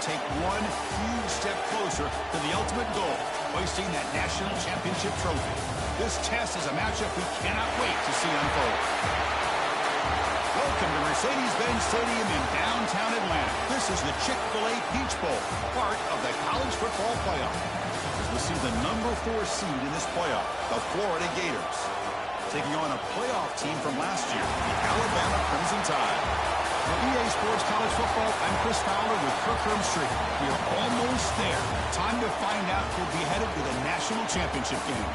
take one huge step closer to the ultimate goal, hoisting that national championship trophy. This test is a matchup we cannot wait to see unfold. Welcome to Mercedes-Benz Stadium in downtown Atlanta. This is the Chick-fil-A Peach Bowl, part of the college football playoff. As we see the number 4 seed in this playoff, the Florida Gators, taking on a playoff team from last year, the Alabama Crimson Tide. For EA Sports College Football, I'm Chris Fowler with Kirk Herbstreit. We are almost there. Time to find out who'll be headed to the national championship game.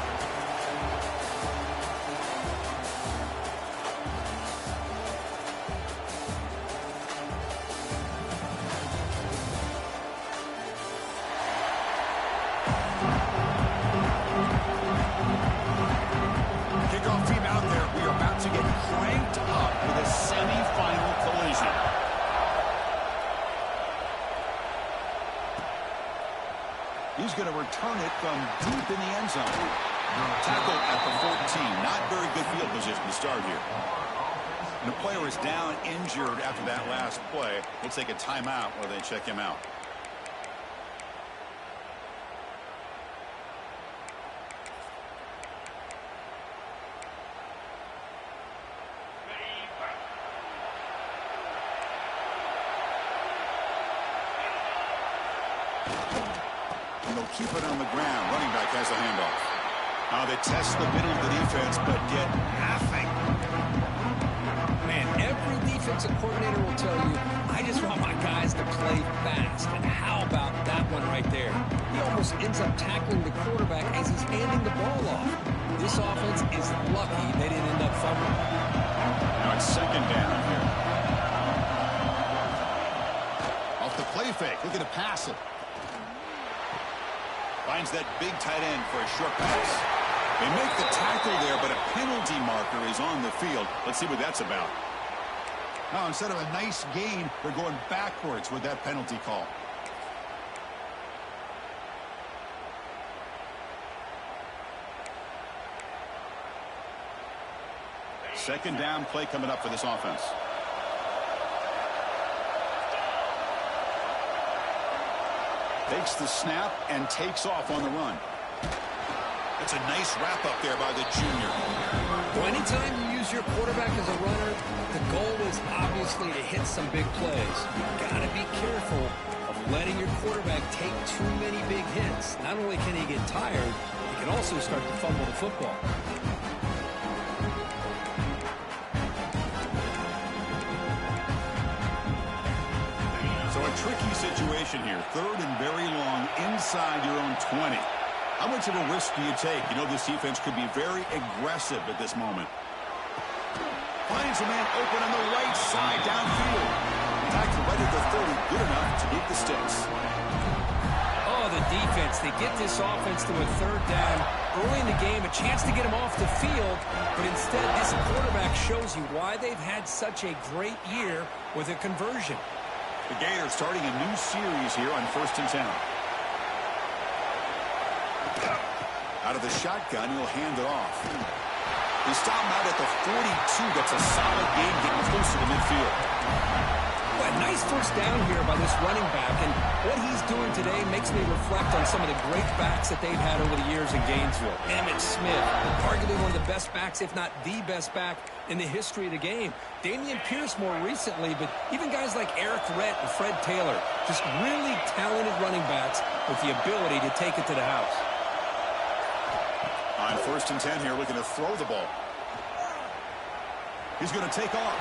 Kickoff team out there. We are about to get cranked up with a semifinal collision. He's going to return it from deep in the end zone. Tackle at the 14. Not very good field position to start here. And the player is down injured after that last play. We'll take a timeout while they check him out. Keep it on the ground. Running back has a handoff. They test the middle of the defense, but get nothing. Man, every defensive coordinator will tell you, I just want my guys to play fast. And how about that one right there? He almost ends up tackling the quarterback as he's handing the ball off. This offense is lucky they didn't end up fumbling. Now it's second down here. Off the play fake. Looking to pass it. Finds that big tight end for a short pass. They make the tackle there, but a penalty marker is on the field. Let's see what that's about. Now, instead of a nice gain, they're going backwards with that penalty call. Second down play coming up for this offense. Takes the snap and takes off on the run. That's a nice wrap up there by the junior. Well, anytime you use your quarterback as a runner, the goal is obviously to hit some big plays. You've got to be careful of letting your quarterback take too many big hits. Not only can he get tired, he can also start to fumble the football. So a tricky situation here. Third and very long inside your own 20. How much of a risk do you take? You know this defense could be very aggressive at this moment. Finds a man open on the right side downfield. Tackle right at the 30. Good enough to beat the sticks. Oh, the defense. They get this offense to a third down early in the game, a chance to get him off the field, but instead this quarterback shows you why they've had such a great year with a conversion. The Gators starting a new series here on 1st and 10. Out of the shotgun, he'll hand it off. They stop him out at the 42. That's a solid game getting close to the midfield. Well, nice first down here by this running back, and what he's doing today makes me reflect on some of the great backs that they've had over the years in Gainesville. Emmitt Smith, arguably one of the best backs, if not the best back in the history of the game. Damian Pierce more recently, but even guys like Eric Rhett and Fred Taylor, just really talented running backs with the ability to take it to the house. On 1st and 10 here, looking to throw the ball. He's going to take off.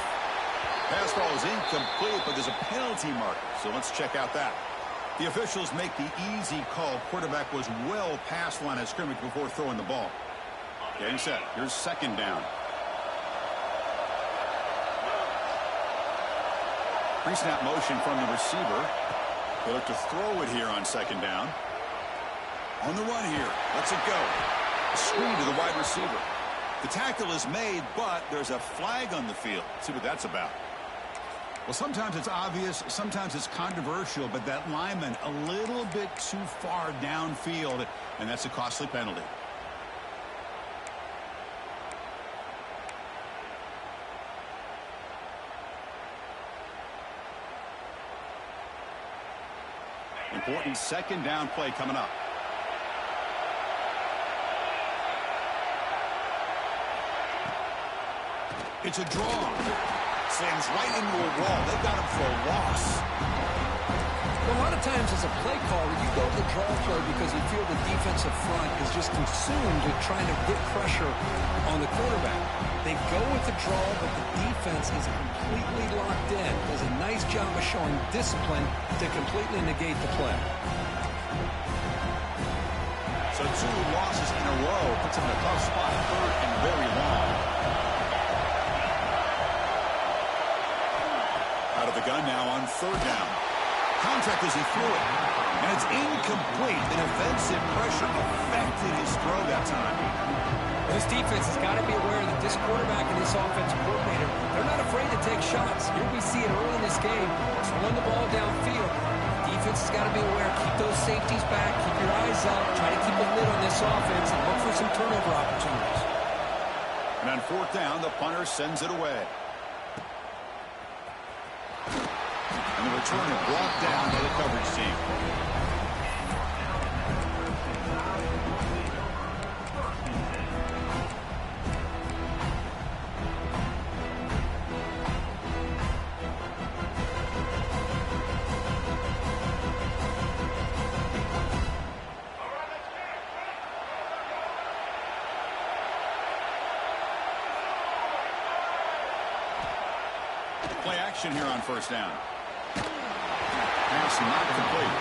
Pass ball is incomplete, but there's a penalty mark, so let's check out that. The officials make the easy call. Quarterback was well past line of scrimmage before throwing the ball. Getting set. Here's second down. Pre-snap motion from the receiver. They look to throw it here on second down. On the run here. Let's it go. Screen to the wide receiver. The tackle is made, but there's a flag on the field. Let's see what that's about. Well, sometimes it's obvious, sometimes it's controversial, but that lineman a little bit too far downfield, and that's a costly penalty. Important second down play coming up. It's a draw. Slams right into a wall. They got him for a loss. Well, a lot of times as a play caller, you go to the draw play because you feel the defensive front is just consumed with trying to get pressure on the quarterback. They go with the draw, but the defense is completely locked in. Does a nice job of showing discipline to completely negate the play. So 2 losses in a row puts him in a tough spot, 3rd and very long. Out of the gun now on 3rd down. Contact as he threw it. And it's incomplete. The defensive pressure affected his throw that time. This defense has got to be aware that this quarterback and this offensive coordinator, they're not afraid to take shots. Here we see it early in this game. Throwing the ball downfield. Defense has got to be aware. Keep those safeties back. Keep your eyes up. Try to keep a lid on this offense and look for some turnover opportunities. And on 4th down, the punter sends it away. And the returner brought down by the coverage team. Play action here on 1st down. Pass not complete.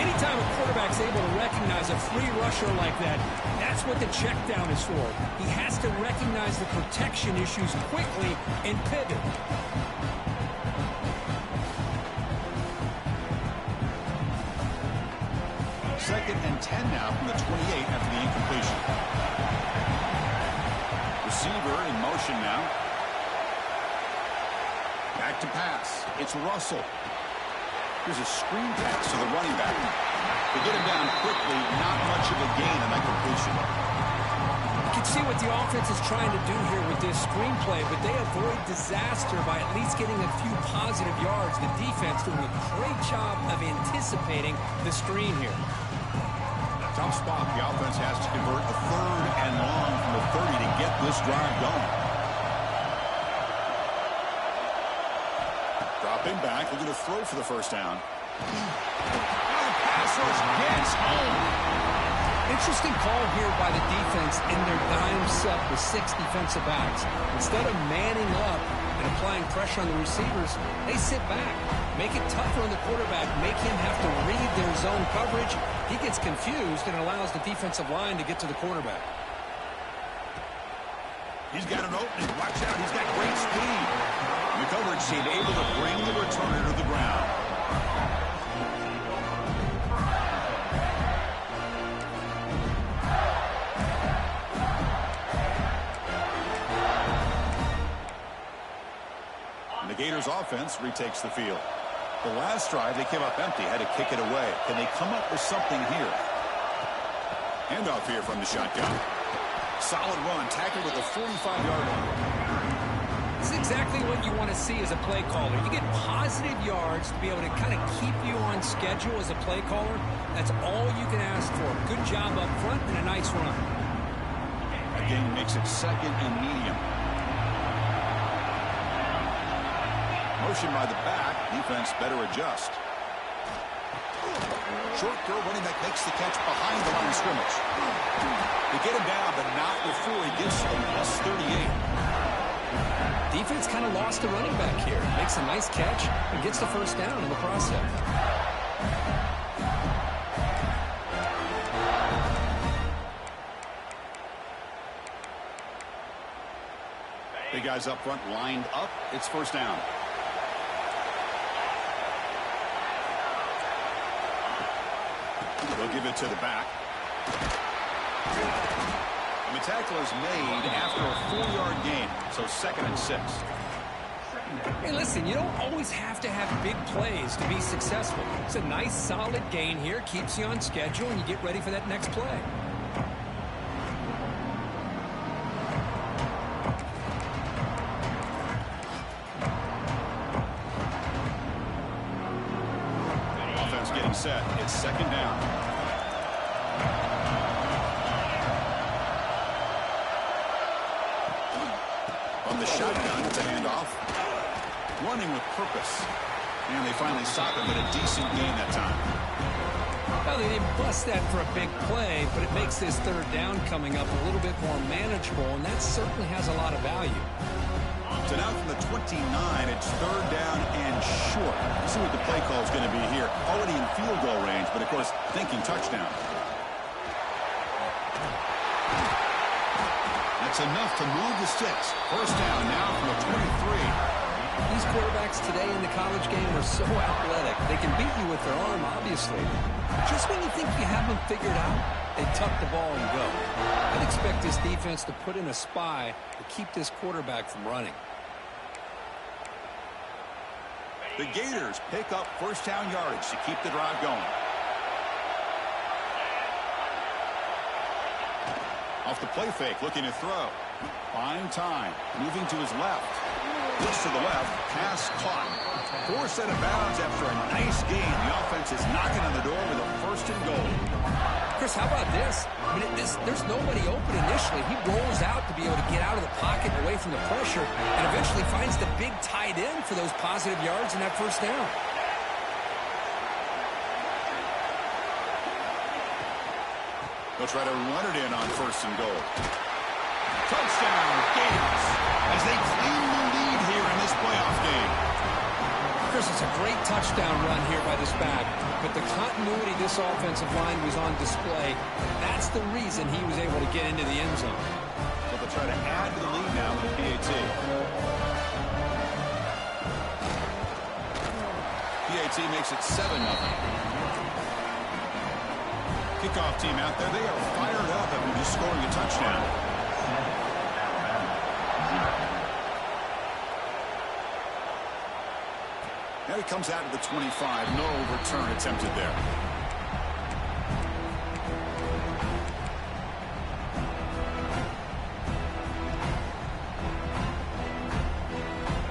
Anytime a quarterback's able to recognize a free rusher like that, that's what the check down is for. He has to recognize the protection issues quickly and pivot. Second and 10 now from the 28 after the incompletion. Receiver in motion now. Back to pass. It's Russell. Here's a screen pass to the running back. They get him down quickly. Not much of a gain on that completion. You can see what the offense is trying to do here with this screenplay, but they avoid disaster by at least getting a few positive yards. The defense doing a great job of anticipating the screen here. Tough spot. The offense has to convert a 3rd and long from the 30 to get this drive going. Dropping back, looking to throw for the 1st down. Now the pass rush gets home. Interesting call here by the defense in their dime set with 6 defensive backs. Instead of manning up and applying pressure on the receivers, they sit back, make it tougher on the quarterback, make him have to read their zone coverage. He gets confused and allows the defensive line to get to the quarterback. He's got an opening. Watch out. He's got great speed. The coverage team able to bring the returner to the ground. And the Gators offense retakes the field. The last drive, they came up empty, had to kick it away. Can they come up with something here? Handoff here from the shotgun. Solid run, tackled at the 45-yard line. This is exactly what you want to see as a play caller. You get positive yards to be able to kind of keep you on schedule as a play caller. That's all you can ask for. Good job up front and a nice run. Again, makes it 2nd and medium. Motion by the back. Defense better adjust. Short throw, running back makes the catch behind the line of scrimmage. They get him down, but not before he gets to the plus 38. Defense kind of lost the running back here. Makes a nice catch and gets the 1st down in the process. Big guys up front lined up. It's 1st down. They'll give it to the back. And the tackle is made after a 4-yard gain, so 2nd and 6. Hey, listen, you don't always have to have big plays to be successful. It's a nice, solid gain here, keeps you on schedule, and you get ready for that next play. Offense getting and set. It's second down. From the shotgun, it's a handoff. Running with purpose. And they finally stop him, but a decent gain that time. Well, they didn't bust that for a big play, but it makes this third down coming up a little bit more manageable, and that certainly has a lot of value. So now from the 29, it's third down and short. Let's see what the play call is going to be here. Already in field goal range, but of course, thinking touchdown. That's enough to move the sticks. First down now from the 23. These quarterbacks today in the college game are so athletic. They can beat you with their arm, obviously. Just when you think you have them figured out, they tuck the ball and go. I'd expect this defense to put in a spy to keep this quarterback from running. The Gators pick up first down yardage to keep the drive going. Off the play fake, looking to throw. Fine time, moving to his left. Looks to the left, pass caught. Forced out of bounds after a nice gain. The offense is knocking on the door with a first and goal. Chris, how about this? I mean, there's nobody open initially. He rolls out to be able to get out of the pocket and away from the pressure, and eventually finds the big tight end for those positive yards in that first down. They'll try to run it in on first and goal. Touchdown, Gators, as they claim the lead here in this playoff game. Chris, it's a great touchdown run here by this back, but the continuity this offensive line was on display. That's the reason he was able to get into the end zone. So they'll try to add to the lead now with the PAT. PAT makes it 7-0. Kickoff team out there, they are fired up after just scoring a touchdown. Now he comes out to the 25. No return attempted there.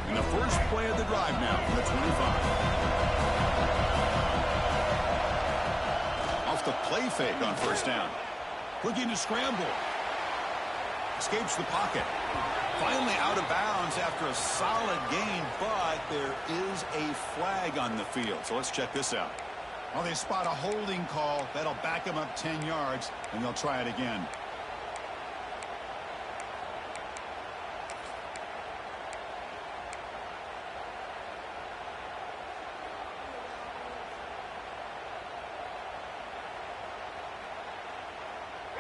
And the first play of the drive now from the 25. Off the play fake on first down. Looking to scramble. Escapes the pocket. Finally out of bounds after a solid gain, but there is a flag on the field. So let's check this out. Well, they spot a holding call. That'll back them up 10 yards, and they'll try it again.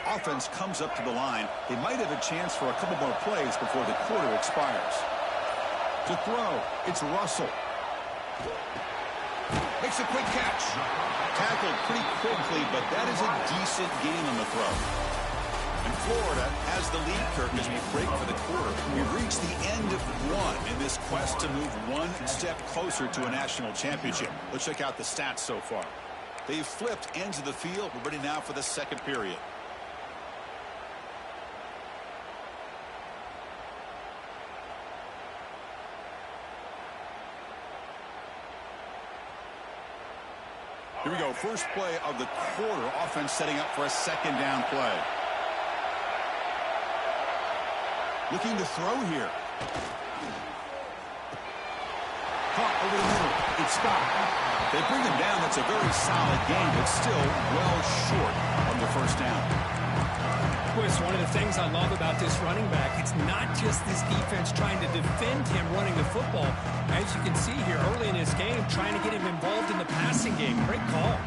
Offense comes up to the line. They might have a chance for a couple more plays before the quarter expires. To throw, it's Russell. Makes a quick catch. Tackled pretty quickly, but that is a decent gain on the throw. And Florida has the lead, Kirk, as we break for the quarter. We've reached the end of one in this quest to move one step closer to a national championship. Let's check out the stats so far. They've flipped ends of the field. We're ready now for the second period. Here we go. First play of the quarter. Offense setting up for a second down play. Looking to throw here. Caught over the middle. It's stopped. They bring him down. That's a very solid game, but still well short of the first down. Chris, one of the things I love about this running back, it's not just this defense trying to defend him running the football. As you can see here early in this game, trying to get him involved in the passing game. Great call.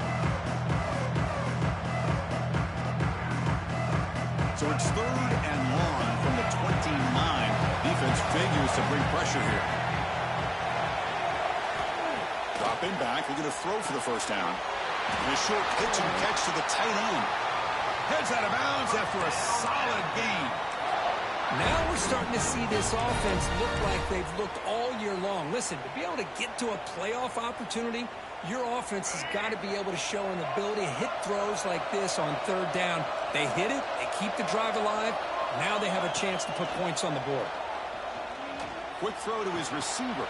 So it's third and long from the 29. Defense figures to bring pressure here. Dropping back, looking to throw for the first down. And a short pitch and catch to the tight end. Heads out of bounds after a solid gain. Now we're starting to see this offense look like they've looked all year long. Listen, to be able to get to a playoff opportunity, your offense has got to be able to show an ability to hit throws like this on third down. They hit it, they keep the drive alive. Now they have a chance to put points on the board. Quick throw to his receiver.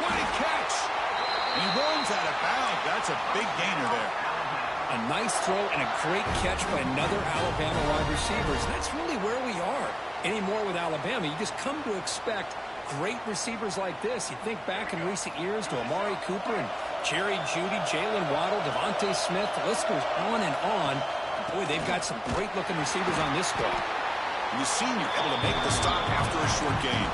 What a catch! He runs out of bounds, That's a big gainer there. A nice throw and a great catch by another Alabama wide receiver. And that's really where we are anymore with Alabama. You just come to expect great receivers like this. You think back in recent years to Amari Cooper and Jerry Jeudy, Jalen Waddle, Devontae Smith. The list goes on and on. Boy, they've got some great-looking receivers on this squad. And the senior able to make the stop after a short gain.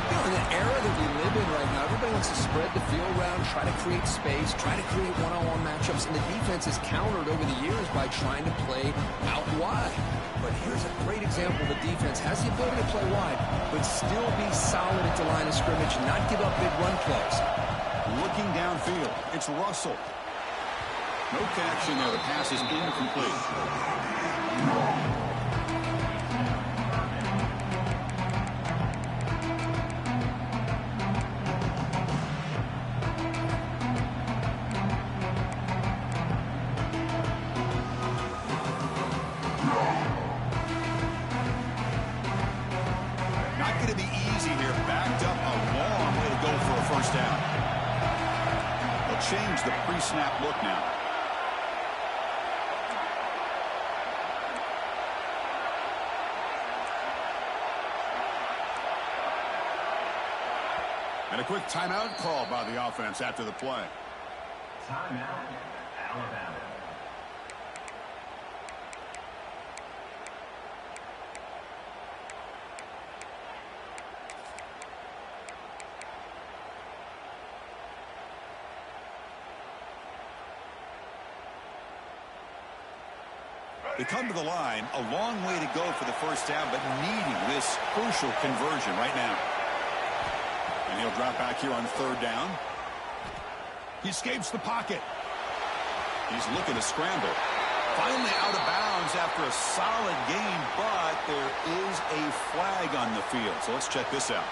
You know, in the era that we live in right now, everybody wants to spread the field around, try to create space, try to create one-on-one matchups, and the defense is countered over the years by trying to play out wide. But here's a great example. The defense has the ability to play wide, but still be solid at the line of scrimmage, not give up big run plays. Looking downfield, it's Russell. No connection there. The pass is incomplete. Not going to be easy here. Backed up a long way to go for a first down. They'll change the pre-snap look now. And a quick timeout called by the offense after the play. Timeout, Alabama. They come to the line, a long way to go for the first down, but needing this crucial conversion right now. And he'll drop back here on third down. He escapes the pocket. He's looking to scramble. Finally out of bounds after a solid gain, but there is a flag on the field. So let's check this out.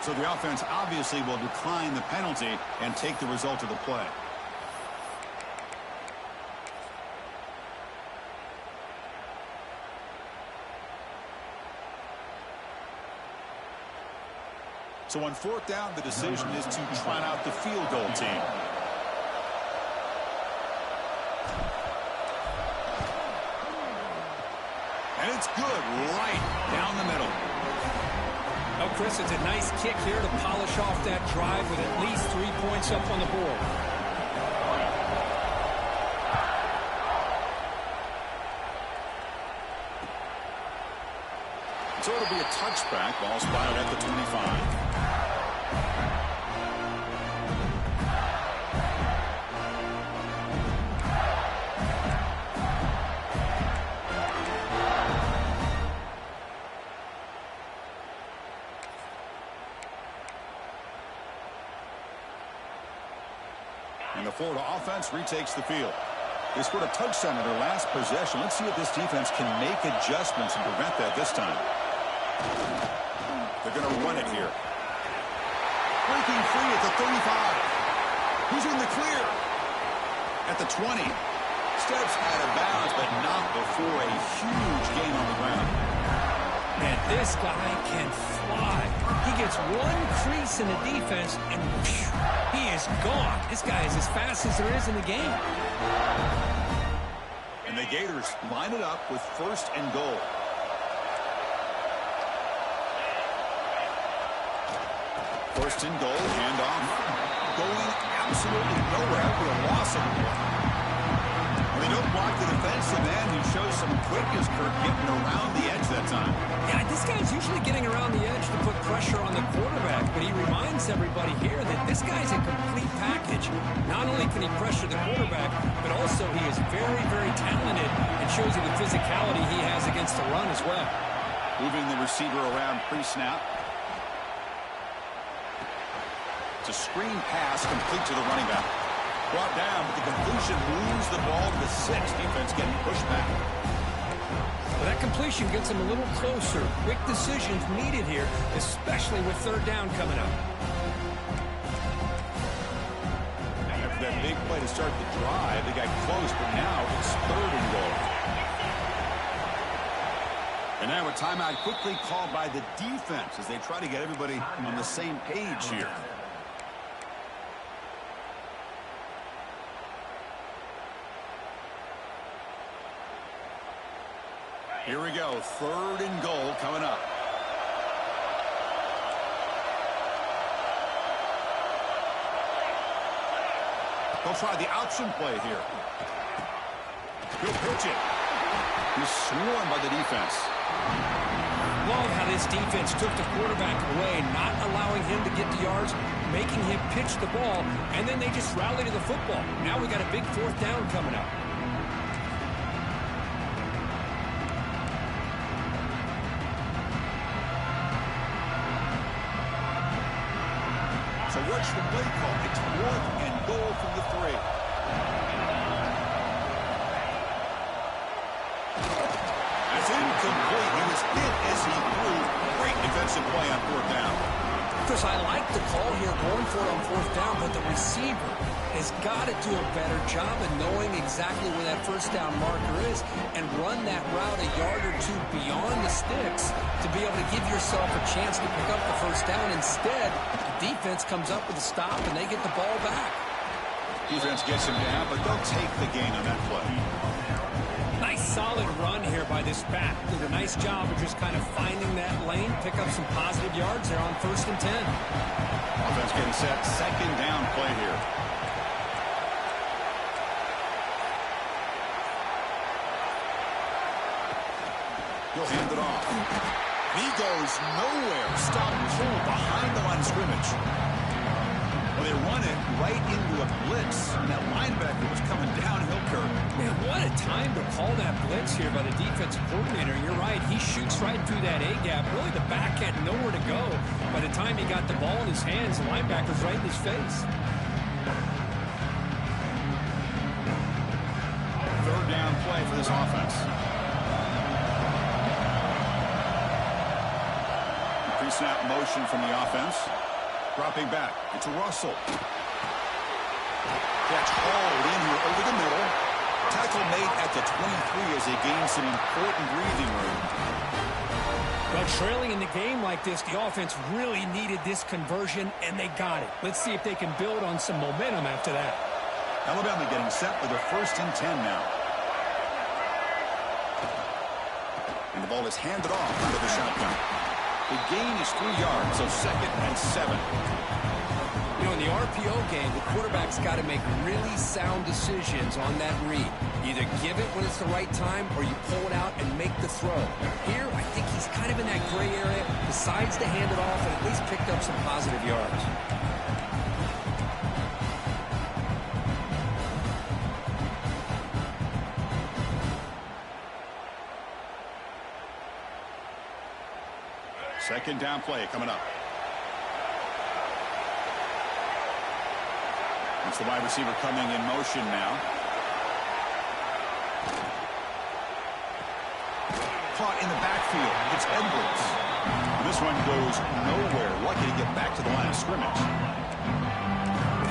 So the offense obviously will decline the penalty and take the result of the play. So on fourth down, the decision is to trot out the field goal team. And it's good right down the middle. Oh, Chris, it's a nice kick here to polish off that drive with at least 3 points up on the board. So it'll be a touchback. Ball spotted at the 25. And the Florida offense retakes the field. They scored a touchdown in their last possession. Let's see if this defense can make adjustments and prevent that this time. They're going to run it here. Breaking free at the 35. He's in the clear. At the 20. Steps out of bounds, but not before a huge gain on the ground. And this guy can fly. He gets one crease in the defense, and whew, he is gone. This guy is as fast as there is in the game. And the Gators line it up with first and goal. First and goal, handoff. Going absolutely nowhere for a loss of the ball. Well, they don't block the defensive end, who shows some quickness, Kirk, getting around the edge that time. Yeah, this guy's usually getting around the edge to put pressure on the quarterback, but he reminds everybody here that this guy's a complete package. Not only can he pressure the quarterback, but also he is very, very talented and shows you the physicality he has against the run as well. Moving the receiver around pre-snap. It's a screen pass complete to the running back. Brought down, but the completion moves the ball to the 6. Defense getting pushed back. Well, that completion gets him a little closer. Quick decisions needed here, especially with third down coming up. After that big play to start the drive, they got close, but now it's third and goal. And now a timeout quickly called by the defense as they try to get everybody on the same page here. Here we go. 3rd and goal coming up. They'll try the option play here. He'll pitch it. He's swarmed by the defense. Love how this defense took the quarterback away, not allowing him to get the yards, making him pitch the ball, and then they just rally to the football. Now we got a big 4th down coming up. So watch the play call. It's 4th and goal from the 3. That's incomplete. He was hit as he threw. Great defensive play on 4th down. Chris, I like the call here going for it on 4th down, but the receiver has got to do a better job of knowing exactly where that 1st down marker is and run that route a yard or 2 beyond the sticks to be able to give yourself a chance to pick up the 1st down. Instead, the defense comes up with a stop and they get the ball back. Defense gets him down, but they'll take the gain on that play. Nice solid run here by this back. Did a nice job of just kind of finding that lane, pick up some positive yards there on 1st and 10. Offense getting set. 2nd down play here. He'll hand it off. He goes nowhere. Stop and pull behind the line of scrimmage. Well, they run it right into a blitz, and that linebacker was coming downhill, Kirk. Man, what a time to call that blitz here by the defensive coordinator. You're right. He shoots right through that A-gap. Really, the back had nowhere to go. By the time he got the ball in his hands, the linebacker's right in his face. 3rd down play for this offense. Pre-snap motion from the offense. Dropping back. It's Russell. Catch hauled in here over the middle. Tackle made at the 23 as they gain some important breathing room. Well, trailing in the game like this, the offense really needed this conversion, and they got it. Let's see if they can build on some momentum after that. Alabama getting set for the 1st and 10 now. And the ball is handed off into the shotgun. The gain is 3 yards, so 2nd and 7. You know, in the RPO game, the quarterback's got to make really sound decisions on that read. Either give it when it's the right time or you pull it out and make the throw. Here, I think he's kind of in that gray area, decides to hand it off and at least picked up some positive yards. Second down play coming up. It's the wide receiver coming in motion now. Caught in the backfield. It's Edwards. This one goes nowhere. Lucky to get back to the line of scrimmage.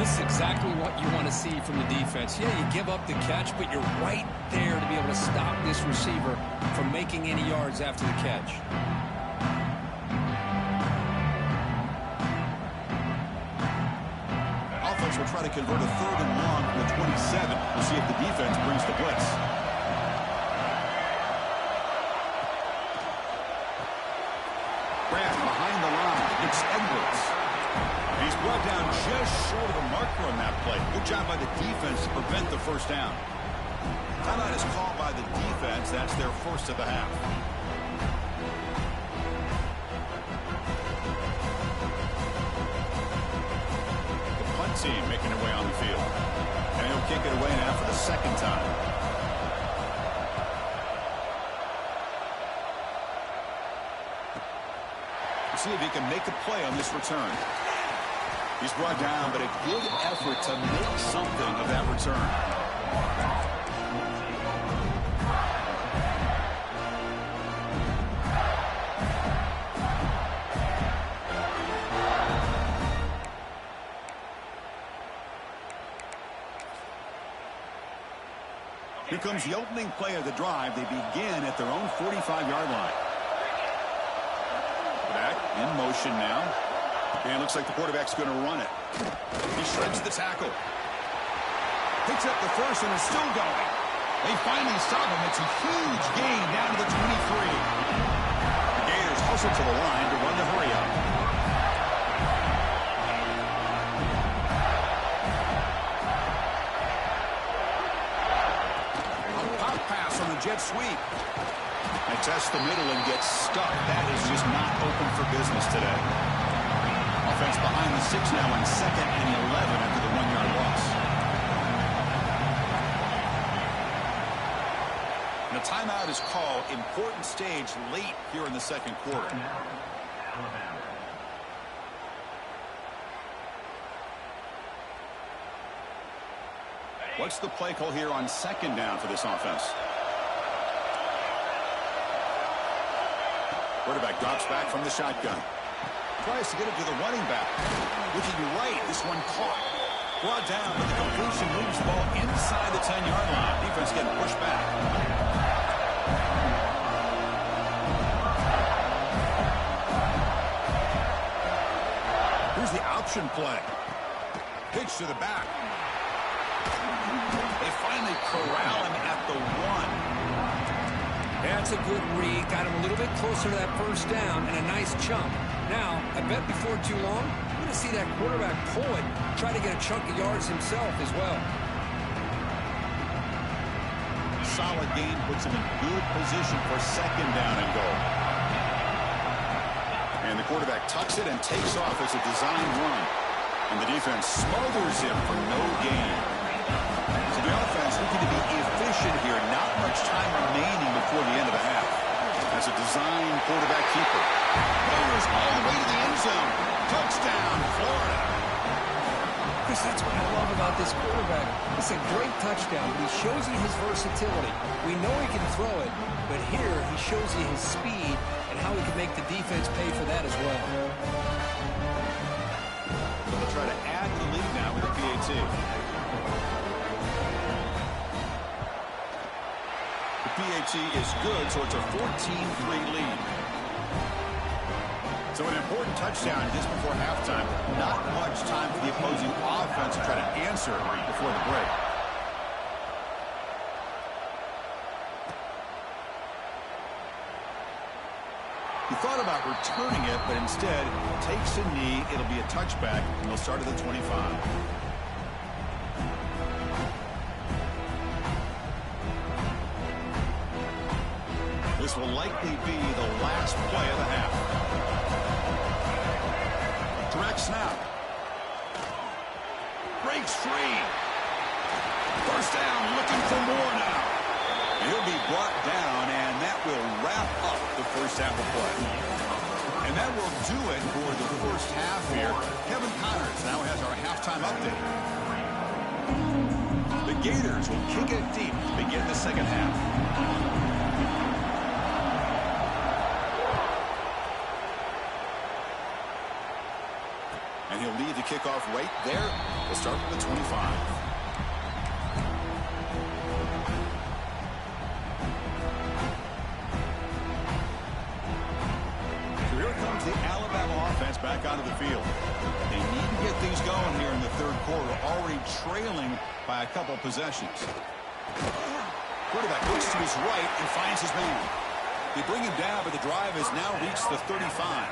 This is exactly what you want to see from the defense. Yeah, you give up the catch, but you're right there to be able to stop this receiver from making any yards after the catch. Offense will try to convert a 3rd and long from the 27. We'll see if the defense brings the blitz. Grant behind the line. It's Edwards. He's brought down just short of the marker on that play. Good job by the defense to prevent the 1st down. Timeout is called by the defense. That's their 1st of the half. Team making their way on the field. And he'll kick it away now for the 2nd time. We'll see if he can make a play on this return. He's brought down, but a good effort to make something of that return. Here comes the opening play of the drive. They begin at their own 45-yard line. Back in motion now. And it looks like the quarterback's going to run it. He shreds the tackle. Picks up the 1st and is still going. They finally stop him. It's a huge gain down to the 23. The Gators hustle to the line to run the hurry up. A pop pass on the jet sweep. They test the middle and get stuck. That is just not open for business today. Offense behind the 6 now on 2nd and 11 after the 1-yard loss. And a timeout is called. Important stage late here in the second quarter. Alabama. What's the play call here on 2nd down for this offense? Quarterback drops back from the shotgun. Tries to get it to the running back. Looking right, this one caught. Brought down, but the completion moves the ball inside the 10-yard line. Defense getting pushed back. Here's the option play. Pitch to the back. They finally corral him at the 1. That's a good read. Got him a little bit closer to that first down and a nice chunk. Now, I bet before too long, we're going to see that quarterback pull it, try to get a chunk of yards himself as well. Solid gain puts him in good position for 2nd down and goal. And the quarterback tucks it and takes off as a design run. And the defense smothers him for no gain. So the offense looking to be efficient here. Not much time remaining before the end of the half. As a design quarterback keeper. Fires all the way to the end zone. Touchdown, Florida. Chris, that's what I love about this quarterback. It's a great touchdown, but he shows you his versatility. We know he can throw it, but here he shows you his speed and how he can make the defense pay for that as well. They'll try to add to the lead now with the PAT. The PAT is good, so it's a 14-3 lead. So an important touchdown just before halftime. Not much time for the opposing offense to try to answer before the break. He thought about returning it, but instead takes a knee. It'll be a touchback, and they'll start at the 25. This will likely be the last play of the half. Direct snap. Breaks free. First down, looking for more now. And he'll be brought down, and that will wrap up the first half of play. And that will do it for the first half here. Kevin Connors now has our halftime update. The Gators will kick it deep to begin the second half. And he'll lead the kickoff right there. We'll start with the 25. So here comes the Alabama offense back onto the field. They need to get things going here in the third quarter, already trailing by a couple possessions. Quarterback looks to his right and finds his man. They bring him down, but the drive has now reached the 35.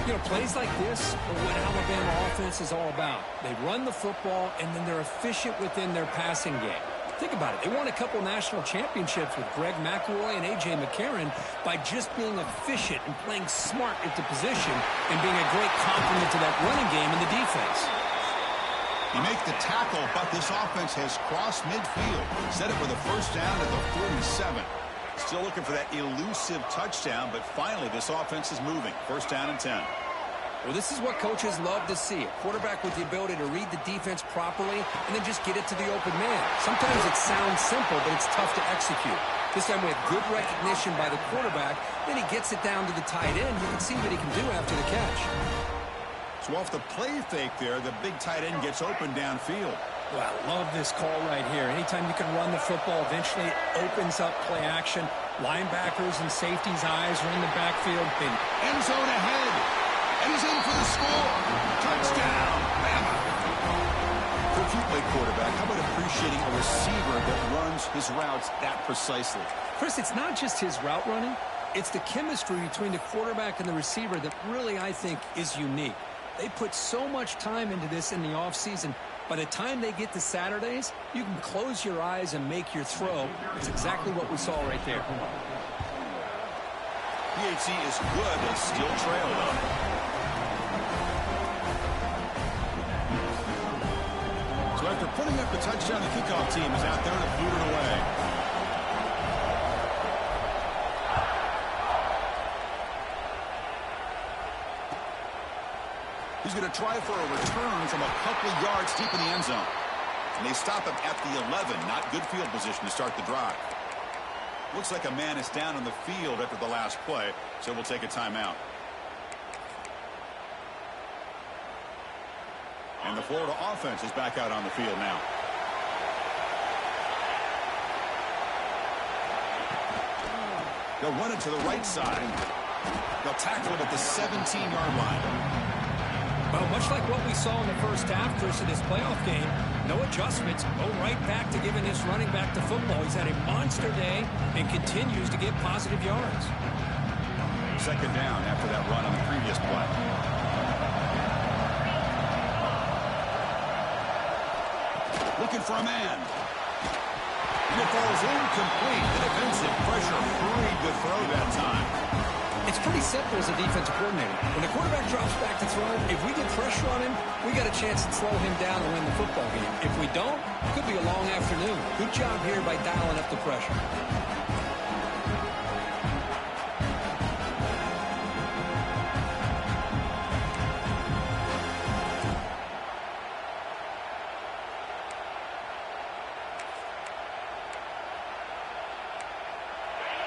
You know, plays like this are what Alabama offense is all about. They run the football, and then they're efficient within their passing game. Think about it. They won a couple national championships with Greg McElroy and A.J. McCarron by just being efficient and playing smart at the position and being a great complement to that running game in the defense. You make the tackle, but this offense has crossed midfield. Set it with a first down at the 47. Still looking for that elusive touchdown, but finally this offense is moving. First down and 10. Well, this is what coaches love to see. A quarterback with the ability to read the defense properly and then just get it to the open man. Sometimes it sounds simple, but it's tough to execute. This time with good recognition by the quarterback, then he gets it down to the tight end. You can see what he can do after the catch. So off the play fake there, the big tight end gets open downfield. Well, I love this call right here. Anytime you can run the football, eventually it opens up play action. Linebackers and safeties' eyes are in the backfield. End zone ahead. And he's in for the score. Touchdown, Bama. If you play quarterback, how about appreciating a receiver that runs his routes that precisely? Chris, it's not just his route running. It's the chemistry between the quarterback and the receiver that really, I think, is unique. They put so much time into this in the offseason. By the time they get to Saturdays, you can close your eyes and make your throw. It's exactly what we saw right there. PHC is good. They still trail, though. So after putting up the touchdown, the kickoff team is out there to boot it away. He's going to try for a return from a couple yards deep in the end zone. And they stop him at the 11. Not good field position to start the drive. Looks like a man is down on the field after the last play, so we'll take a timeout. And the Florida offense is back out on the field now. They'll run it to the right side. They'll tackle it at the 17-yard line. Well, much like what we saw in the first half, Chris, in this playoff game, no adjustments, go right back to giving his running back the football. He's had a monster day and continues to get positive yards. Second down after that run on the previous play. Looking for a man. And it falls incomplete. The defensive pressure, pretty good throw that time. It's pretty simple as a defensive coordinator. When the quarterback drops back to throw, if we get pressure on him, we got a chance to slow him down and win the football game. If we don't, it could be a long afternoon. Good job here by dialing up the pressure.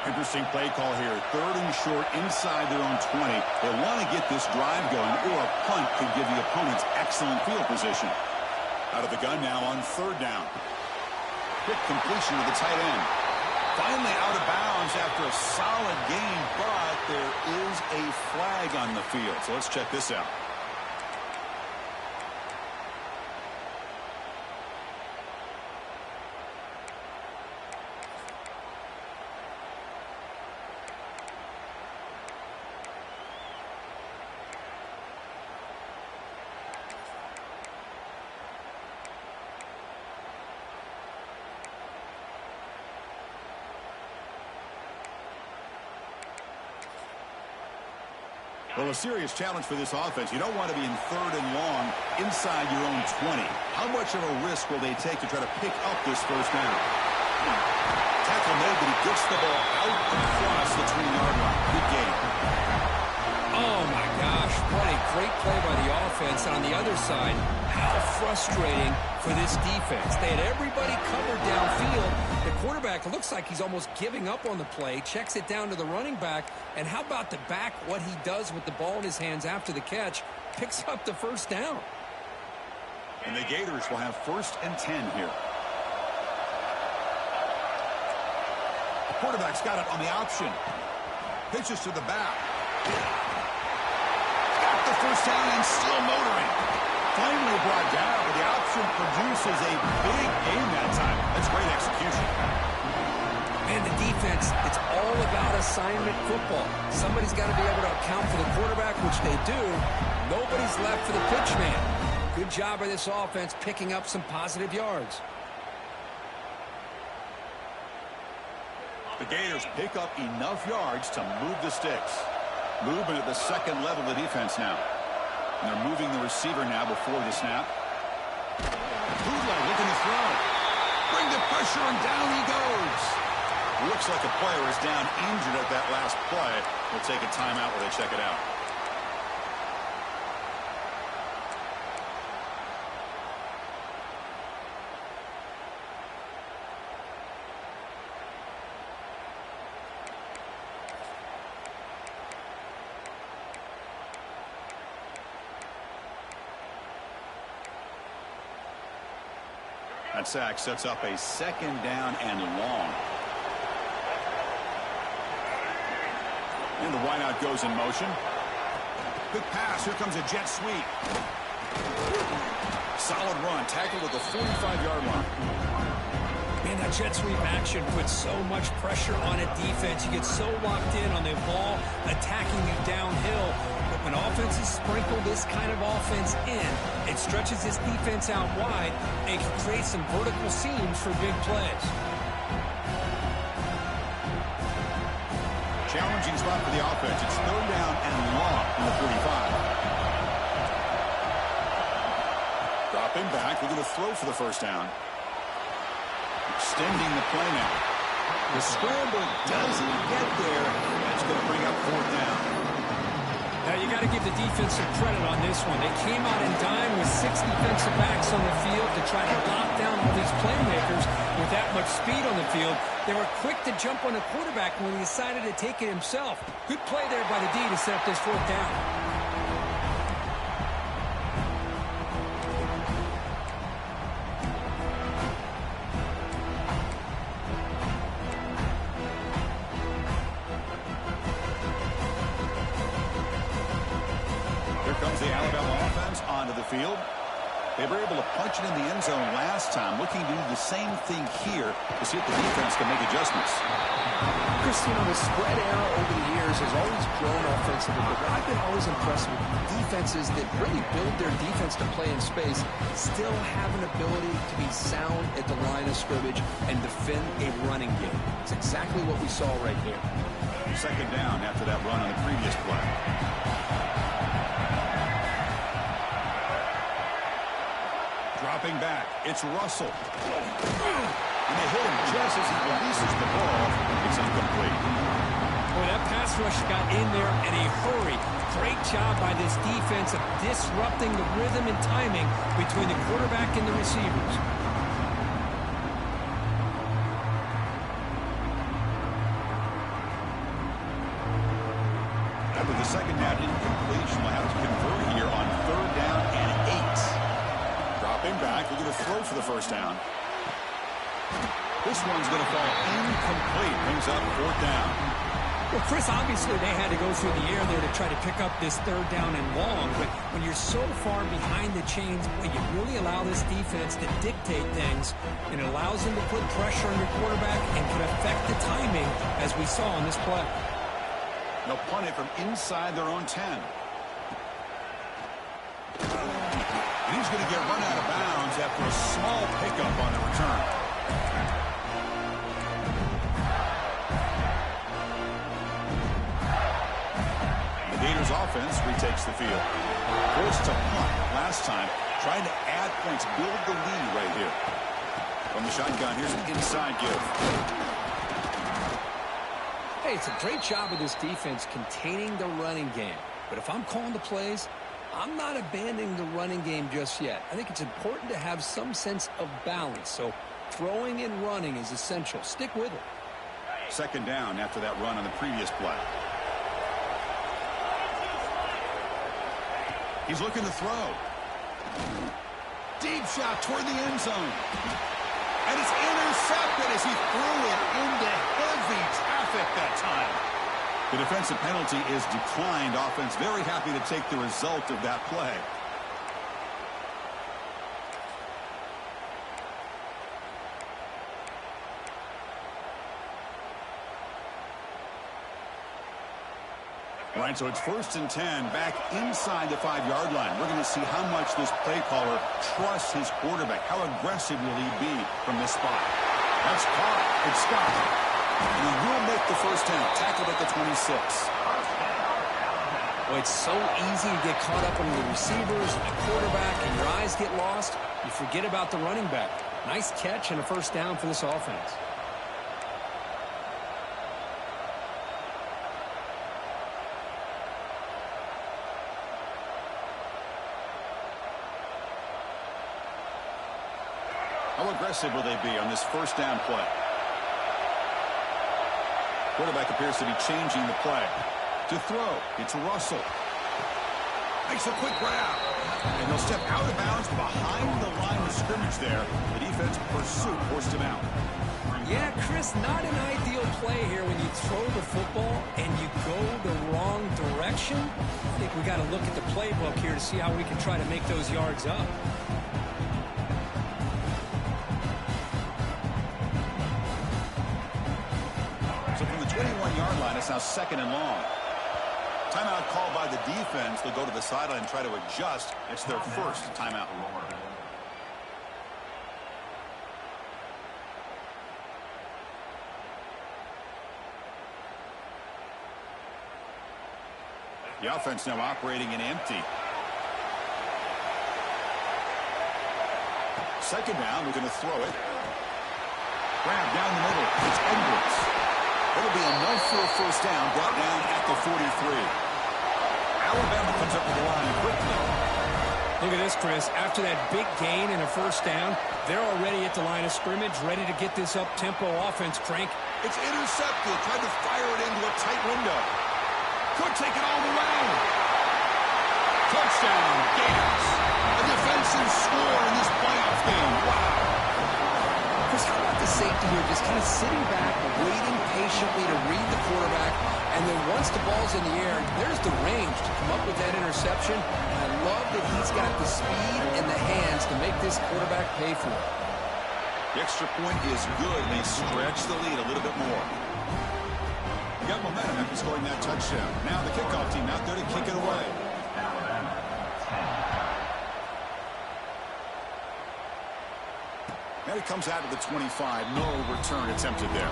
Interesting play call here. 3rd and short inside their own 20. They want to get this drive going, or a punt could give the opponents excellent field position. Out of the gun now on 3rd down. Quick completion to the tight end. Finally out of bounds after a solid game, but there is a flag on the field. So let's check this out. Well, a serious challenge for this offense. You don't want to be in 3rd and long inside your own 20. How much of a risk will they take to try to pick up this first down? Tackle made, but he gets the ball out across the 20-yard line. Good game. Oh, my gosh. What a great play by the offense. And on the other side, how frustrating for this defense. They had everybody covered downfield. The quarterback looks like he's almost giving up on the play, checks it down to the running back, and how about the back, what he does with the ball in his hands after the catch, picks up the first down. And the Gators will have 1st and 10 here. The quarterback's got it on the option. Pitches to the back. Got the first down and still motoring. Finally brought down, but the option produces a big game that time. That's great execution. And the defense, it's all about assignment football. Somebody's got to be able to account for the quarterback, which they do. Nobody's left for the pitch man. Good job by this offense picking up some positive yards. The Gators pick up enough yards to move the sticks. Movement at the 2nd level of the defense now. And they're moving the receiver now before the snap. Bootleg looking to throw. Bring the pressure and down he goes. Looks like a player is down injured at that last play. We'll take a timeout while they check it out. That sack sets up a 2nd down and long. And the wideout goes in motion. Quick pass. Here comes a jet sweep. Solid run, tackled at the 45-yard line. Man, that jet sweep action puts so much pressure on a defense. You get so locked in on the ball attacking you downhill. But when offenses sprinkle this kind of offense in, it stretches this defense out wide and can create some vertical seams for big plays. Challenging spot for the offense. It's third down and long from the 45. Dropping back. We're going to throw for the first down. Extending the play now. The scramble doesn't get there. That's going to bring up fourth down. Now, you got to give the defense some credit on this one. They came out in dime with 6 defensive backs on the field to try to lock down all these playmakers with that much speed on the field. They were quick to jump on the quarterback when he decided to take it himself. Good play there by the D to set up this fourth down. Comes the Alabama offense onto the field. They were able to punch it in the end zone last time, looking to do the same thing here to see if the defense can make adjustments. Chris, you know, the spread era over the years has always grown offensively, but what I've been always impressed with defenses that really build their defense to play in space still have an ability to be sound at the line of scrimmage and defend a running game. It's exactly what we saw right here. Second down after that run on the previous play. Dropping back, it's Russell. And they hit him just as he releases the ball. It's incomplete. Boy, that pass rush got in there in a hurry. Great job by this defense of disrupting the rhythm and timing between the quarterback and the receivers. After the second down incompletion, we'll have to convert here on third down and 8. Dropping back, we're going to throw for the first down. This one's going to fall incomplete. Brings up fourth down. Well, Chris, obviously they had to go through the air there to try to pick up this third down and long, but when you're so far behind the chains, you really allow this defense to dictate things, and it allows them to put pressure on your quarterback and can affect the timing, as we saw on this play. They'll punt it from inside their own 10. And he's going to get run out of bounds after a small pickup on the return. The Gators offense retakes the field. Forced to punt last time, trying to add points, build the lead right here. From the shotgun, here's an inside give. Hey, it's a great job of this defense containing the running game. But if I'm calling the plays, I'm not abandoning the running game just yet. I think it's important to have some sense of balance. So throwing and running is essential. Stick with it. Second down after that run on the previous play. He's looking to throw. Deep shot toward the end zone. And it's intercepted as he threw it into heavy traffic that time. The defensive penalty is declined. Offense very happy to take the result of that play. All right, so it's 1st and 10 back inside the 5-yard line. We're going to see how much this play caller trusts his quarterback. How aggressive will he be from this spot? That's caught. It's Scott. And he will make the first down. Tackled at the 26. Well, it's so easy to get caught up on the receivers and the quarterback, and your eyes get lost. You forget about the running back. Nice catch and a first down for this offense. How aggressive will they be on this first down play? Quarterback appears to be changing the play. To throw, it's Russell. Makes a quick grab. And he'll step out of bounds behind the line of scrimmage there. The defense pursuit forced him out. Yeah, Chris, not an ideal play here when you throw the football and you go the wrong direction. I think we got to look at the playbook here to see how we can try to make those yards up. So from the 21-yard line, it's now 2nd and long. Timeout called by the defense. They'll go to the sideline and try to adjust. It's their first timeout. The offense now operating in empty. 2nd down, we're going to throw it. Grab down the middle. It's Edwards. It'll be enough for a first down, brought down at the 43. Alabama comes up to the line quickly. Look at this, Chris. After that big gain and a first down, they're already at the line of scrimmage, ready to get this up-tempo offense crank. It's intercepted. Tried to fire it into a tight window. Could take it all the way. Touchdown, Gators. A defensive score in this playoff game. Wow. Chris, how about the safety here just kind of sitting back, waiting patiently to read the quarterback, and then once the ball's in the air, there's the range to come up with that interception. And I love that he's got the speed and the hands to make this quarterback pay for it. The extra point is good, and they stretch the lead a little bit more. You got momentum after scoring that touchdown. Now the kickoff team out there to kick it away. Now he comes out of the 25. No return attempted there.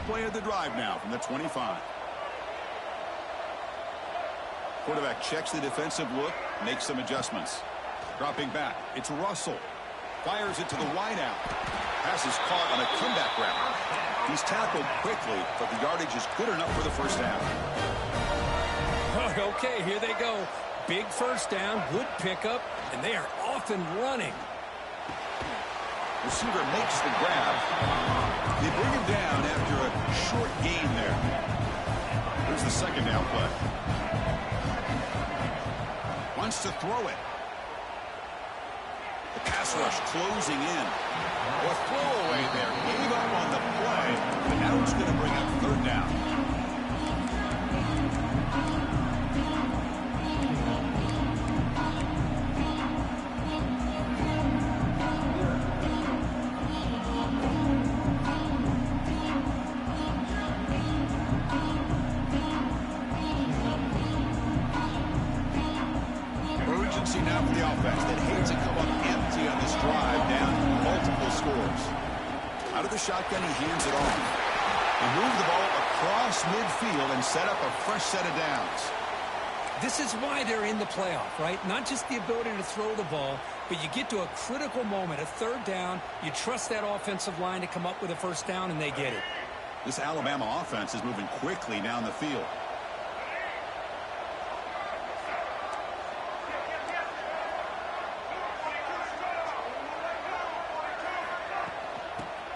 Play of the drive now from the 25. Quarterback checks the defensive look, makes some adjustments. Dropping back, it's Russell. Fires it to the wideout. Pass is caught on a comeback route. He's tackled quickly, but the yardage is good enough for the first down. Okay, here they go. Big first down, good pickup, and they are off and running. Receiver makes the grab. They bring him down after a short gain there. Here's the 2nd down play. Wants to throw it. The pass rush closing in. A throwaway there. Gave up on the play, but now it's going to bring up 3rd down. Now for the offense that hates to come up empty on this drive, down multiple scores. Out of the shotgun, he hands it off. They move the ball across midfield and set up a fresh set of downs. This is why they're in the playoff, right? Not just the ability to throw the ball, but you get to a critical moment, a 3rd down, you trust that offensive line to come up with a first down, and they get it. This Alabama offense is moving quickly down the field.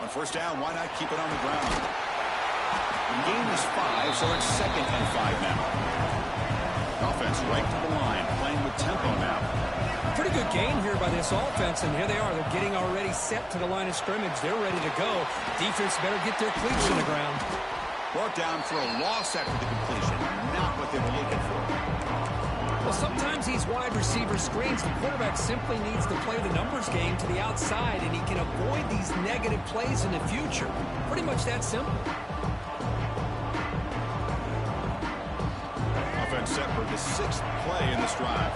On first down, why not keep it on the ground? The gain is 5, so it's 2nd and 5 now. Offense right to the line, playing with tempo now. Pretty good game here by this offense, and here they are. They're getting already set to the line of scrimmage. They're ready to go. Defense better get their cleats in the ground. Brought down for a loss after the completion. Not what they were looking for. Well, sometimes these wide receiver screens, the quarterback simply needs to play the numbers game to the outside, and he can avoid these negative plays in the future. Pretty much that simple. Offense set for the 6th play in this drive.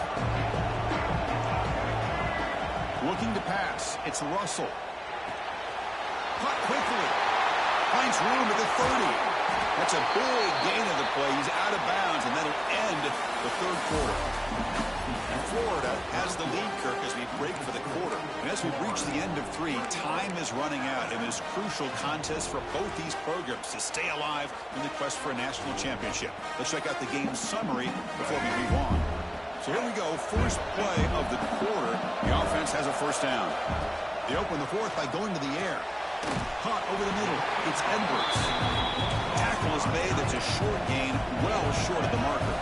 Looking to pass. It's Russell. Caught quickly. Finds room at the 30. That's a big gain of the play. He's out of bounds, and that'll end the 3rd quarter. And Florida has the lead, Kirk, as we break for the quarter. And as we reach the end of 3, time is running out in this crucial contest for both these programs to stay alive in the quest for a national championship. Let's check out the game summary before we move on. So here we go, first play of the quarter. The offense has a first down. They open the 4th by going to the air. Caught over the middle. It's Edwards. Tackle is made. It's a short gain, well short of the marker.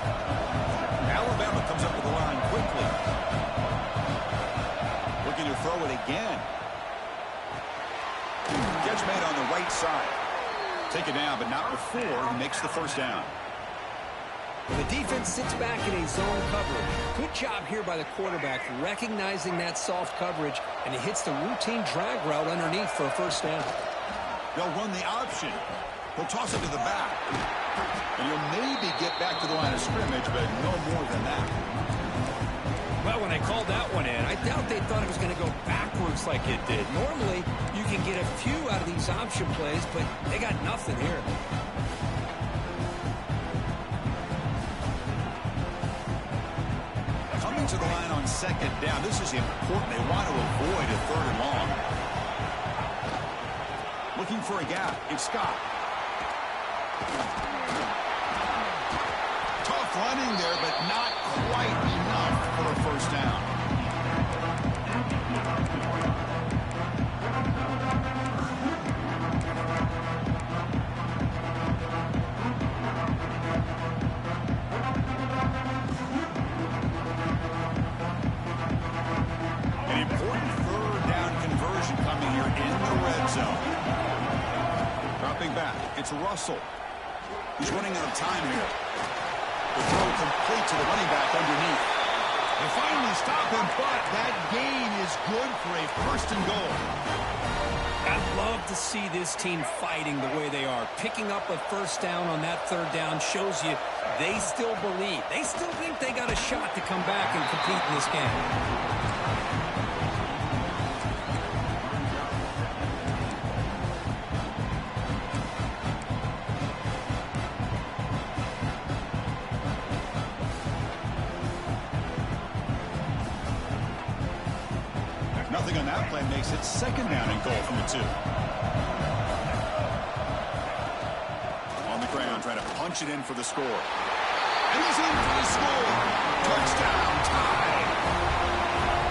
Alabama comes up with the line quickly. Looking to throw it again. Catch made on the right side. Take it down, but not before he makes the first down. The defense sits back in a zone coverage. Good job here by the quarterback recognizing that soft coverage, and he hits the routine drag route underneath for a first down. They'll run the option. He'll toss it to the back. And he'll maybe get back to the line of scrimmage, but no more than that. Well, when they called that one in, I doubt they thought it was going to go backwards like it did. Normally, you can get a few out of these option plays, but they got nothing here. Coming to the line on second down. This is important. They want to avoid a third and long. Looking for a gap. It's Scott. Tough running there, but not quite enough for a first down. An important third down conversion coming here in the red zone. Dropping back. It's Russell. He's running out of time here. The throw complete to the running back underneath. They finally stop him, but that gain is good for a first and goal. I'd love to see this team fighting the way they are. Picking up a first down on that third down shows you they still believe. They still think they got a shot to come back and compete in this game. Nothing on that play makes it second down and goal from the 2. On the ground, trying to punch it in for the score. And he's in for the score. Touchdown, tie.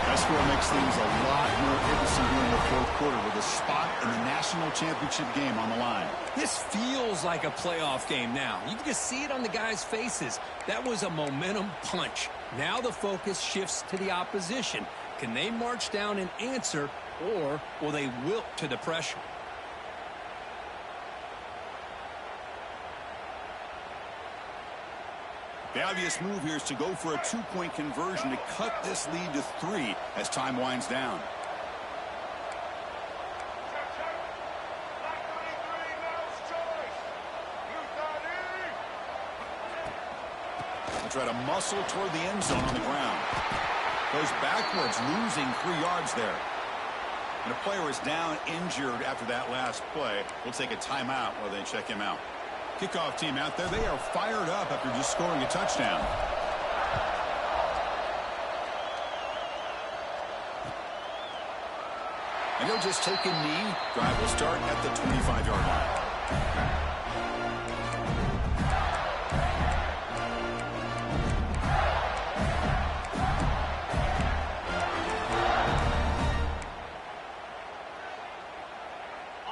That score makes things a lot more interesting here in the fourth quarter with a spot in the national championship game on the line. This feels like a playoff game now. You can just see it on the guys' faces. That was a momentum punch. Now the focus shifts to the opposition. Can they march down and answer, or will they wilt to the pressure? The obvious move here is to go for a 2-point conversion to cut this lead to 3 as time winds down. They'll try to muscle toward the end zone on the ground. Goes backwards, losing 3 yards there. And a player is down injured after that last play. We'll take a timeout while they check him out. Kickoff team out there. They are fired up after just scoring a touchdown. And he'll just take a knee. Drive will start at the 25-yard line.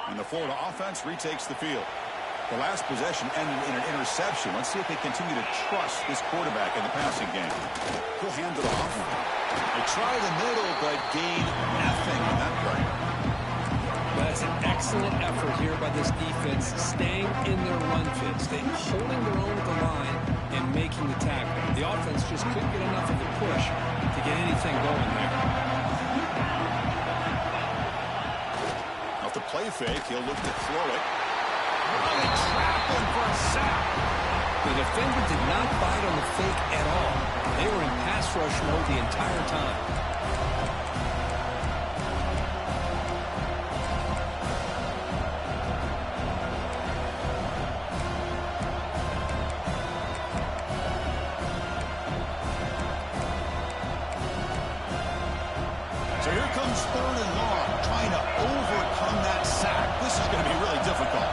And the Florida offense retakes the field. The last possession ended in an interception. Let's see if they continue to trust this quarterback in the passing game. He'll hand it off. They try the middle, but gain nothing on that play. That's an excellent effort here by this defense, staying in their run fits. They're holding their own at the line and making the tackle. The offense just couldn't get enough of a push to get anything going there. Off the play fake, he'll look to throw it. Really trapping for a sack. The defender did not bite on the fake at all. They were in pass rush mode the entire time. So here comes third and long, trying to overcome that sack. This is going to be really difficult.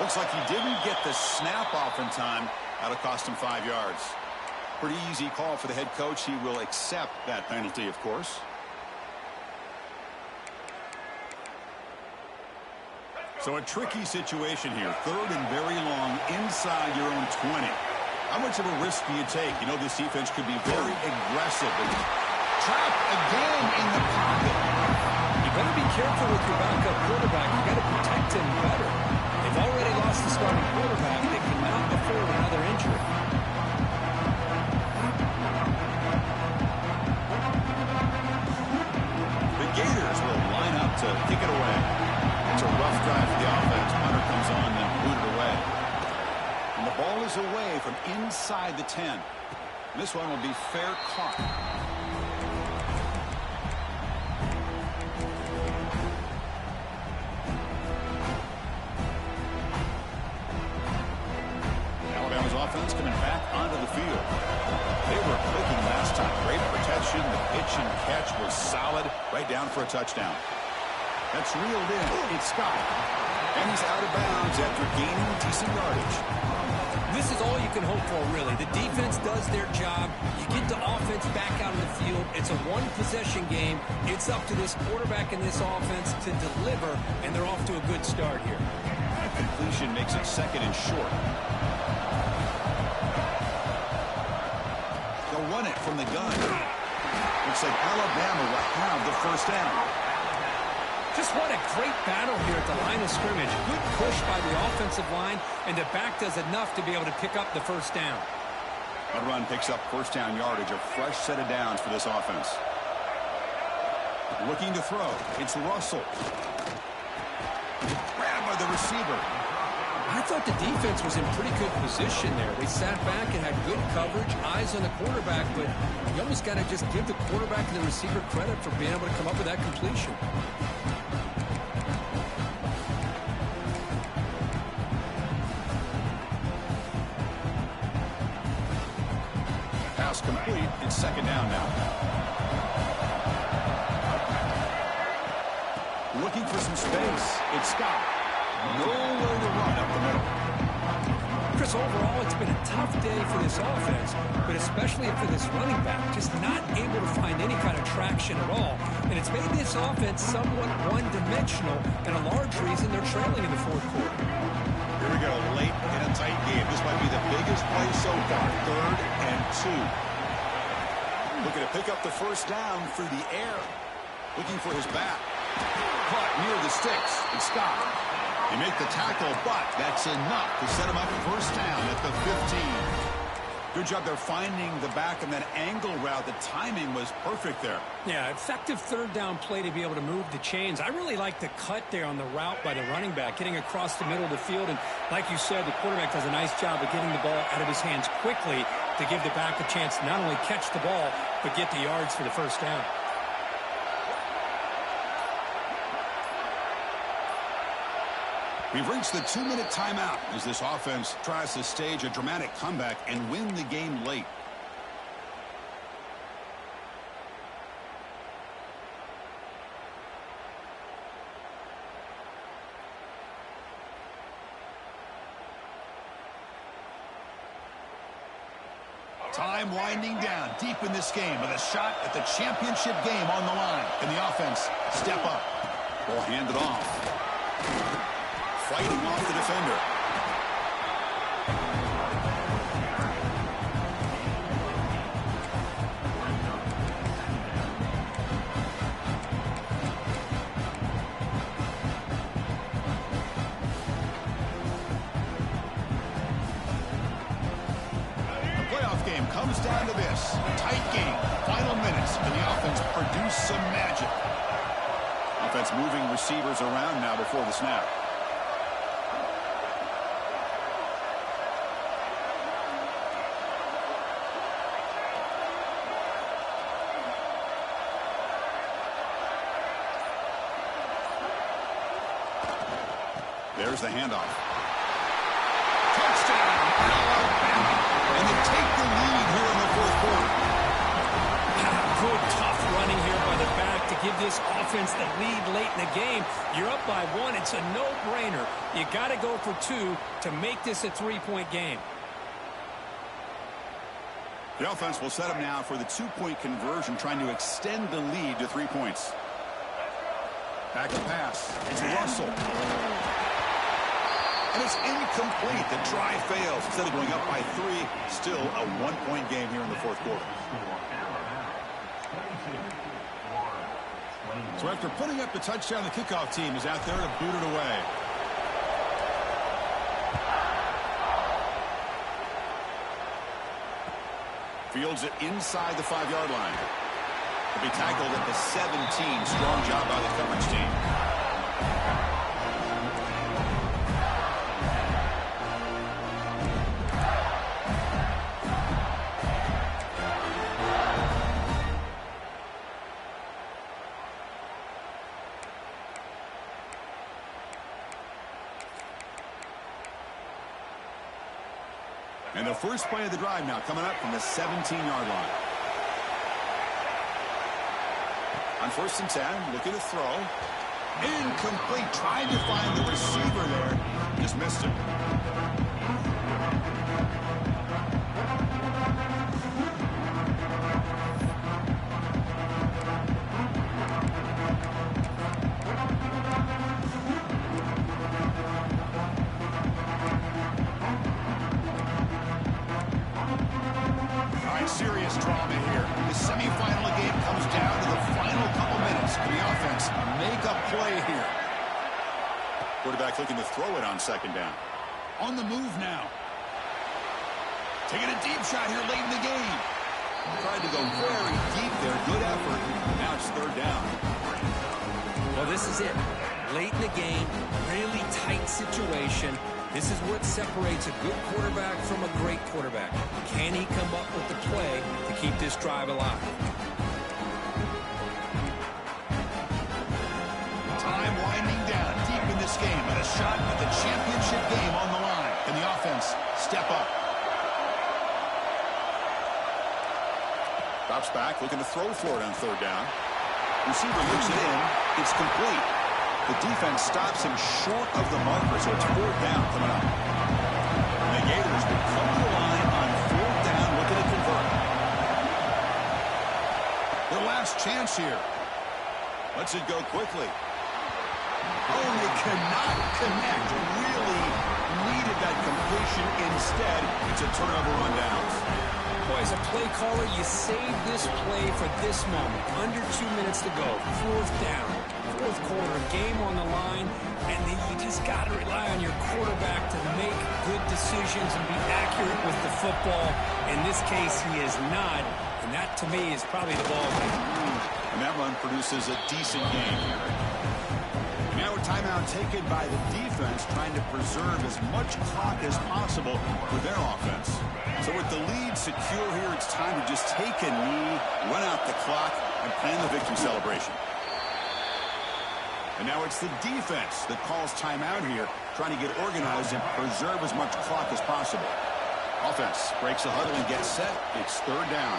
Looks like he didn't get the snap off in time. That'll cost him 5 yards. Pretty easy call for the head coach. He will accept that penalty, of course. So a tricky situation here. 3rd and very long inside your own 20. How much of a risk do you take? You know, this defense could be very aggressive. Trapped again in the pocket. You better be careful with your backup quarterback. You got to protect him better. They've already lost the starting quarterback. They cannot afford another injury. The Gators will line up to kick it away. It's a rough drive for the offense. Hunter comes on and booted away. And the ball is away from inside the 10. This one will be fair caught. Alabama's offense coming back onto the field. They were clicking last time. Great protection. The pitch and catch was solid. Right down for a touchdown. That's reeled in. It's Scott. And he's out of bounds after gaining decent yardage. This is all you can hope for, really. The defense does their job. You get the offense back out on the field. It's a one-possession game. It's up to this quarterback and this offense to deliver, and they're off to a good start here. That completion makes it 2nd and short. They'll run it from the gun. Looks like Alabama will have the first down. Just what a great battle here at the line of scrimmage. Good push by the offensive line, and the back does enough to be able to pick up the first down. That run picks up first down yardage, a fresh set of downs for this offense. Looking to throw. It's Russell. Grabbed by the receiver. I thought the defense was in pretty good position there. They sat back and had good coverage, eyes on the quarterback, but you almost got to just give the quarterback and the receiver credit for being able to come up with that completion. Pass complete. It's 2nd down now. Looking for some space. It's Scott. Nowhere to run up the middle. Chris, overall, it's been a tough day for this offense, but especially for this running back, just not able to find any kind of traction at all. And it's made this offense somewhat one-dimensional, and a large reason they're trailing in the 4th quarter. Here we go, late in a tight game. This might be the biggest play so far. 3rd and 2. Looking to pick up the first down through the air. Looking for his back. Caught near the sticks. It's Scott. They make the tackle, but that's enough to set him up first down at the 15. Good job there finding the back and that angle route. The timing was perfect there. Yeah, effective 3rd down play to be able to move the chains. I really like the cut there on the route by the running back, getting across the middle of the field. And like you said, the quarterback does a nice job of getting the ball out of his hands quickly to give the back a chance to not only catch the ball, but get the yards for the first down. We've reached the 2-minute timeout as this offense tries to stage a dramatic comeback and win the game late. Time winding down deep in this game with a shot at the championship game on the line. Can the offense step up? Ball handed off. Fighting off the defender. The playoff game comes down to this. Tight game. Final minutes. Can the offense produce some magic? Offense moving receivers around now before the snap. There's the handoff. Touchdown, Alabama. And they take the lead here in the 4th quarter. Good, tough running here by the back to give this offense the lead late in the game. You're up by 1. It's a no-brainer. You got to go for 2 to make this a 3-point game. The offense will set up now for the 2-point conversion, trying to extend the lead to 3 points. Back to pass. It's Russell. And it's incomplete. The try fails. Instead of going up by 3, still a 1-point game here in the fourth quarter. So after putting up the touchdown, the kickoff team is out there to boot it away. Fields it inside the 5-yard line. He'll be tackled at the 17. Strong job by the coverage team. And the first play of the drive now coming up from the 17-yard line. On 1st and 10, looking to throw. Incomplete. Trying to find the receiver there. Just missed him. Serious drama here. The semifinal game comes down to the final couple minutes. Can the offense make a play here? Quarterback looking to throw it on 2nd down. On the move now. Taking a deep shot here late in the game. Tried to go very deep there. Good effort. Now it's 3rd down. Well, this is it. Late in the game, really tight situation. This is what separates a good quarterback from a great quarterback. Can he come up with the play to keep this drive alive? Time winding down deep in this game, and a shot at the championship game on the line. Can the offense step up? Drops back, looking to throw for it on 3rd down. Receiver looks it in. It's complete. The defense stops him short of the marker, so it's 4th down coming up. And the Gators will come to the line on 4th down, looking to convert. Their last chance here. Lets it go quickly. Oh, they cannot connect. Really needed that completion. Instead, it's a turnover on downs. Boy, as a play caller, you save this play for this moment. Under 2 minutes to go. 4th down. 4th quarter, game on the line, and then you just got to rely on your quarterback to make good decisions and be accurate with the football. In this case, he is not, and that, to me, is probably the ball game. And that run produces a decent game here. Now a timeout taken by the defense, trying to preserve as much clock as possible for their offense. So with the lead secure here, it's time to just take a knee, run out the clock, and plan the victory celebration. And now it's the defense that calls timeout here, trying to get organized and preserve as much clock as possible. Offense breaks the huddle and gets set. It's 3rd down.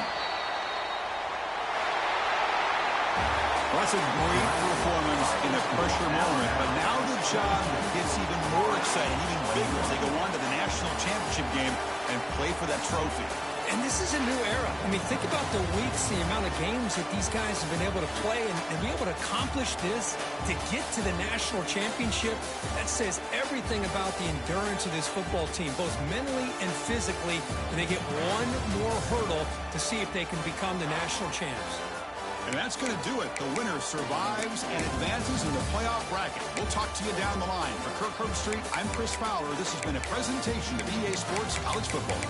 Well, that's a great performance in a pressure moment, but now the job gets even more exciting, even bigger as they go on to the national championship game and play for that trophy. And this is a new era. I mean, think about the weeks, the amount of games that these guys have been able to play and be able to accomplish this, to get to the national championship. That says everything about the endurance of this football team, both mentally and physically. And they get one more hurdle to see if they can become the national champs. And that's going to do it. The winner survives and advances in the playoff bracket. We'll talk to you down the line. For Kirk Herbstreit, I'm Chris Fowler. This has been a presentation of EA Sports College Football.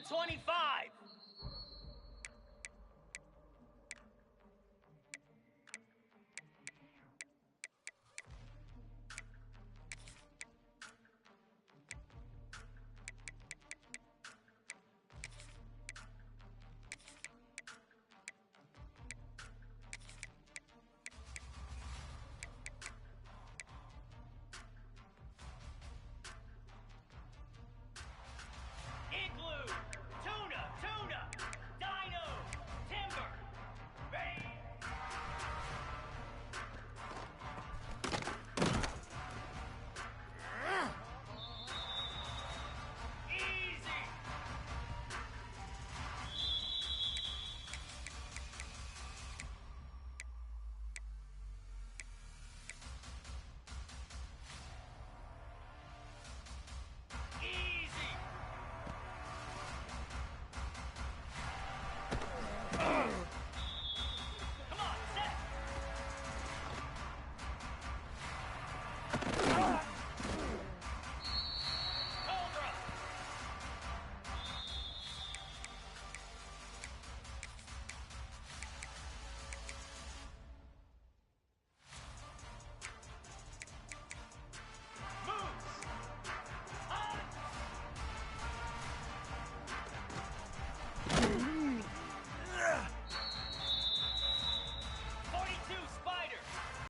25. Igloo, tuna, dino, timber, ready. Easy. Easy.